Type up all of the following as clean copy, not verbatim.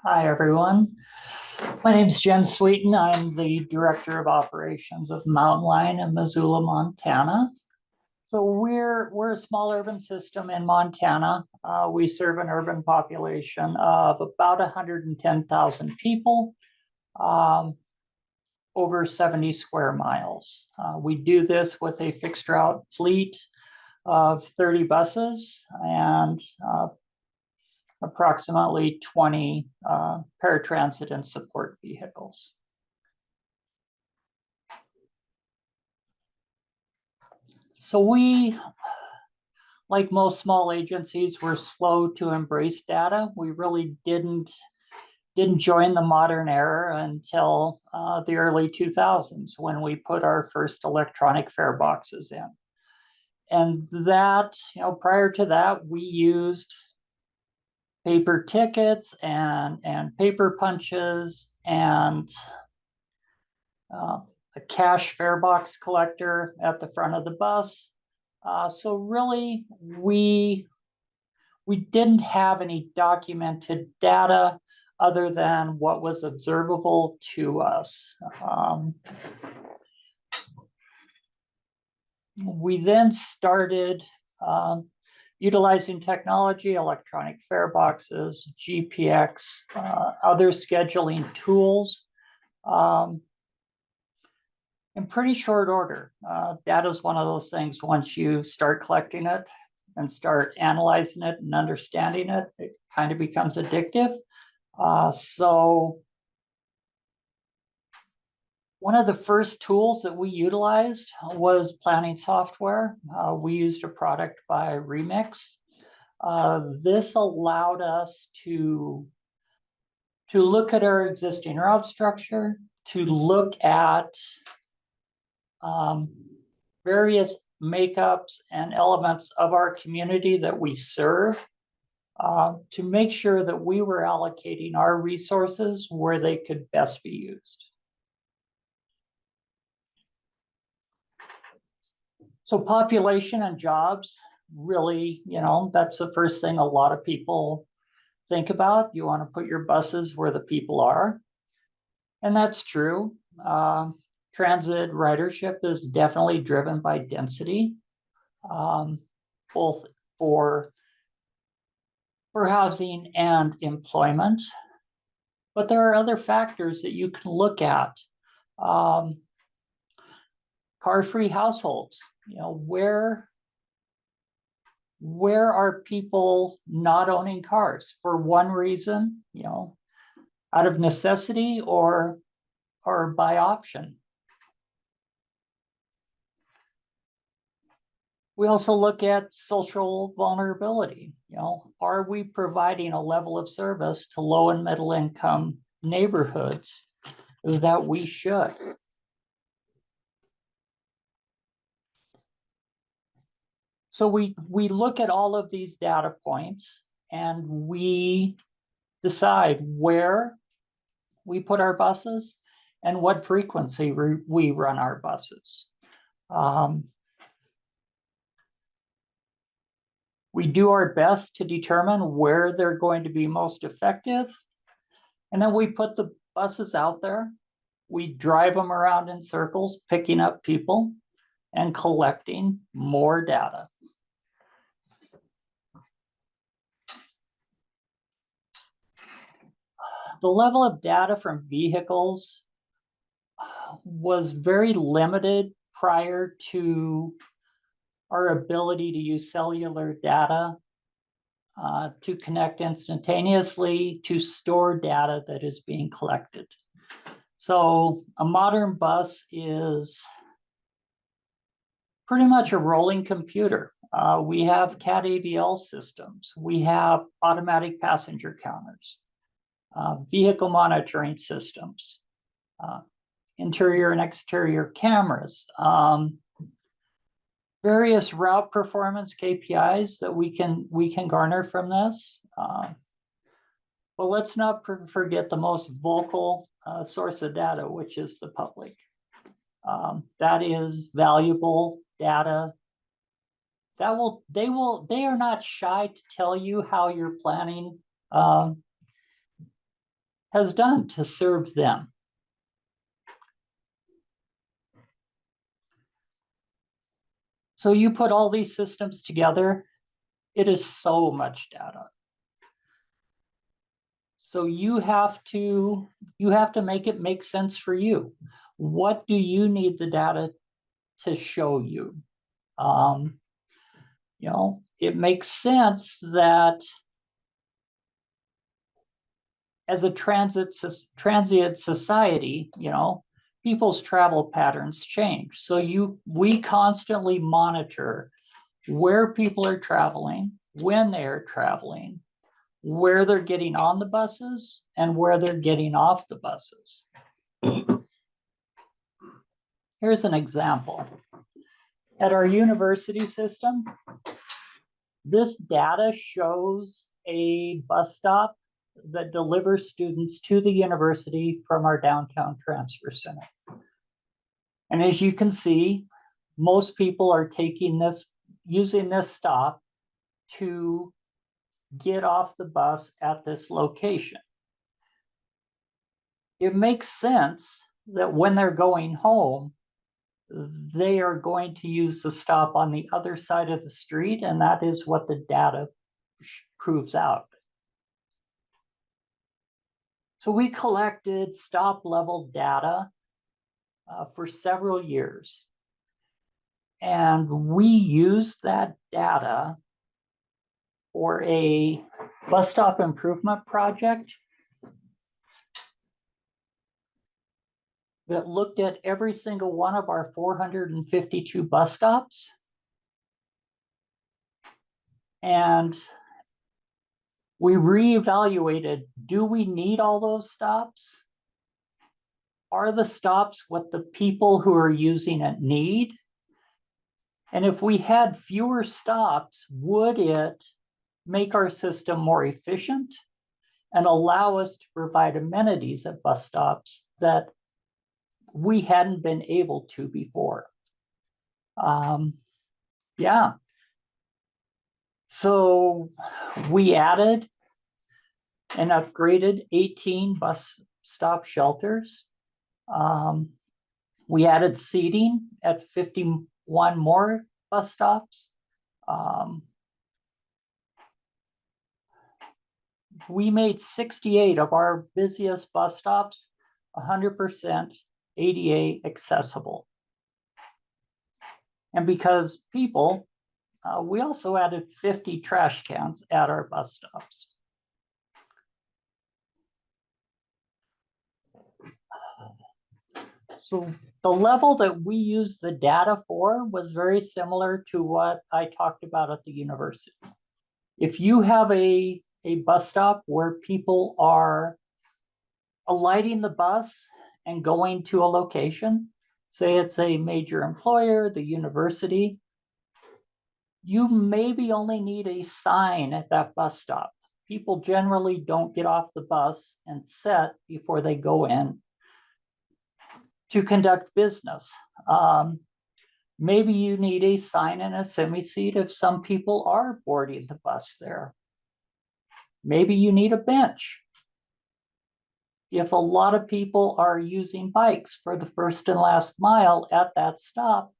Hi, everyone. My name is Jen Sweten. I'm the Director of Operations of Mountain Lion in Missoula, Montana. So we're a small urban system in Montana. We serve an urban population of about 110,000 people, um, over 70 square miles. We do this with a fixed route fleet of 30 buses and approximately 20 paratransit and support vehicles. So we, like most small agencies, were slow to embrace data. We really didn't join the modern era until the early 2000s when we put our first electronic fare boxes in. And that, prior to that, we used paper tickets and paper punches and a cash fare box collector at the front of the bus. So really, we didn't have any documented data other than what was observable to us. We then started utilizing technology, electronic fare boxes, GPX, other scheduling tools. In pretty short order. Data is one of those things, once you start collecting it and start analyzing it and understanding it, it kind of becomes addictive. So one of the first tools that we utilized was planning software. We used a product by Remix. This allowed us to look at our existing route structure, to look at various makeups and elements of our community that we serve, to make sure that we were allocating our resources where they could best be used. So population and jobs, really, that's the first thing a lot of people think about. You want to put your buses where the people are. And that's true. Transit ridership is definitely driven by density, both for housing and employment. But there are other factors that you can look at. Car-free households, where are people not owning cars for one reason, out of necessity or by option? We also look at social vulnerability. Are we providing a level of service to low and middle income neighborhoods that we should? So we look at all of these data points and we decide where we put our buses and what frequency we run our buses. We do our best to determine where they're going to be most effective. And then we put the buses out there. We drive them around in circles, picking up people and collecting more data. The level of data from vehicles was very limited prior to our ability to use cellular data to connect instantaneously, to store data that is being collected. So a modern bus is pretty much a rolling computer. We have CATT AVL systems. We have automatic passenger counters, vehicle monitoring systems, interior and exterior cameras, various route performance KPIs that we can garner from this. But let's not forget the most vocal source of data, which is the public. That is valuable data. They are not shy to tell you how you're planning has done to serve them. So you put all these systems together, it is so much data. So you have to make it make sense for you. What do you need the data to show you? It makes sense that as a transient society, people's travel patterns change. So we constantly monitor where people are traveling, when they are traveling, where they're getting on the buses, and where they're getting off the buses. Here's an example. At our university system, this data shows a bus stop that delivers students to the university from our downtown transfer center. And as you can see, most people are using this stop to get off the bus at this location. It makes sense that when they're going home, they are going to use the stop on the other side of the street, and that is what the data proves out. So we collected stop level data for several years, and we used that data for a bus stop improvement project that looked at every single one of our 452 bus stops. And we reevaluated, do we need all those stops? Are the stops what the people who are using it need? And if we had fewer stops, would it make our system more efficient and allow us to provide amenities at bus stops that we hadn't been able to before? Yeah. So we added and upgraded 18 bus stop shelters. We added seating at 51 more bus stops. We made 68 of our busiest bus stops 100% ADA accessible. And because people, we also added 50 trash cans at our bus stops. So the level that we used the data for was very similar to what I talked about at the university. If you have a bus stop where people are alighting the bus and going to a location, say it's a major employer, the university, you maybe only need a sign at that bus stop. People generally don't get off the bus and sit before they go in to conduct business. Maybe you need a sign and a semi-seat if some people are boarding the bus there. Maybe you need a bench. If a lot of people are using bikes for the first and last mile at that stop,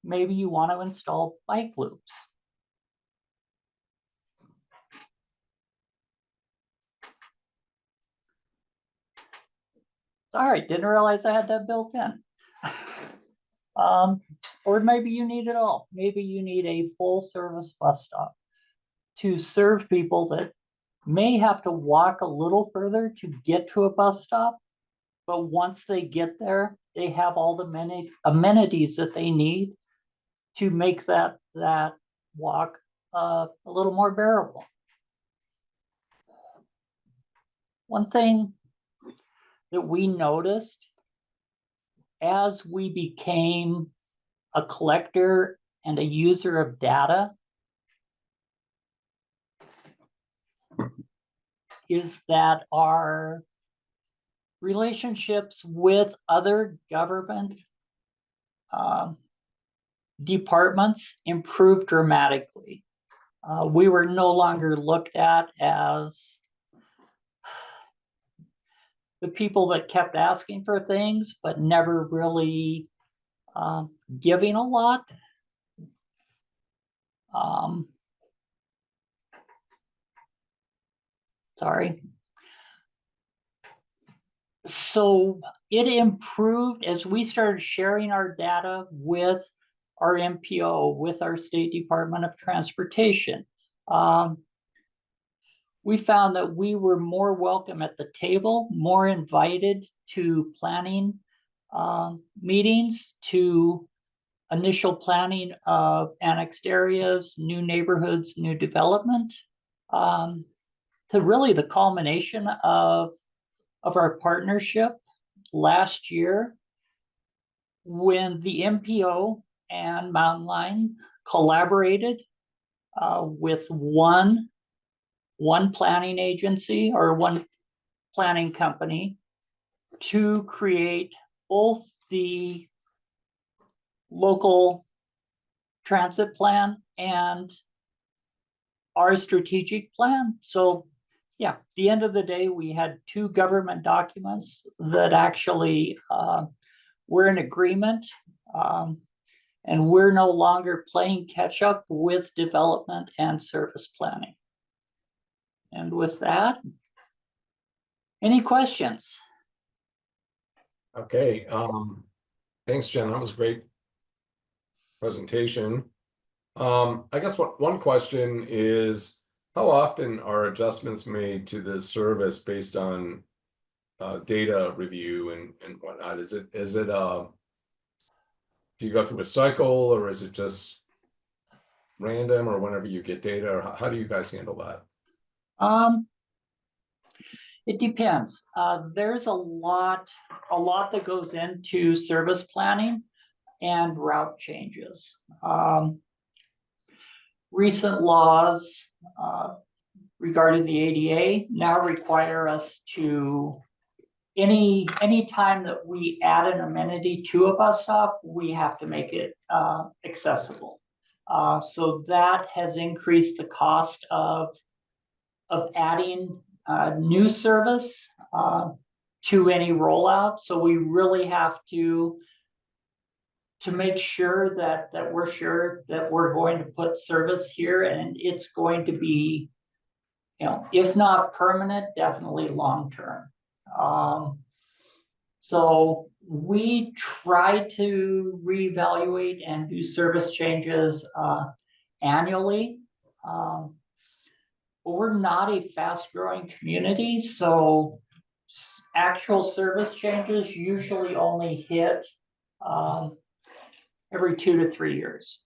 maybe you want to install bike loops. All right, didn't realize I had that built in. Or maybe you need it all. Maybe you need a full service bus stop to serve people that may have to walk a little further to get to a bus stop, but once they get there, they have all the amenities that they need to make that walk a little more bearable. One thing that we noticed as we became a collector and a user of data is that our relationships with other government departments improved dramatically. We were no longer looked at as the people that kept asking for things, but never really giving a lot. Sorry. So it improved as we started sharing our data with our MPO, with our State Department of Transportation. We found that we were more welcome at the table, more invited to planning meetings, to initial planning of annexed areas, new neighborhoods, new development, to really the culmination of our partnership last year when the MPO and Mountain Line collaborated with one planning agency or one planning company to create both the local transit plan and our strategic plan. So yeah, at the end of the day, we had two government documents that actually were in agreement, and we're no longer playing catch up with development and service planning. And with that, any questions? Okay, thanks, Jen. That was a great presentation. I guess one question is, how often are adjustments made to the service based on data review and whatnot? Is it do you go through a cycle, or is it just random, or whenever you get data, or how do you guys handle that? It depends. There's a lot that goes into service planning and route changes. Recent laws regarding the ADA now require us to, any time that we add an amenity to a bus stop, we have to make it accessible. So that has increased the cost of adding new service to any rollout. So we really have to make sure that we're going to put service here, and it's going to be, if not permanent, definitely long-term. So we try to reevaluate and do service changes annually. But we're not a fast-growing community, so actual service changes usually only hit every 2 to 3 years.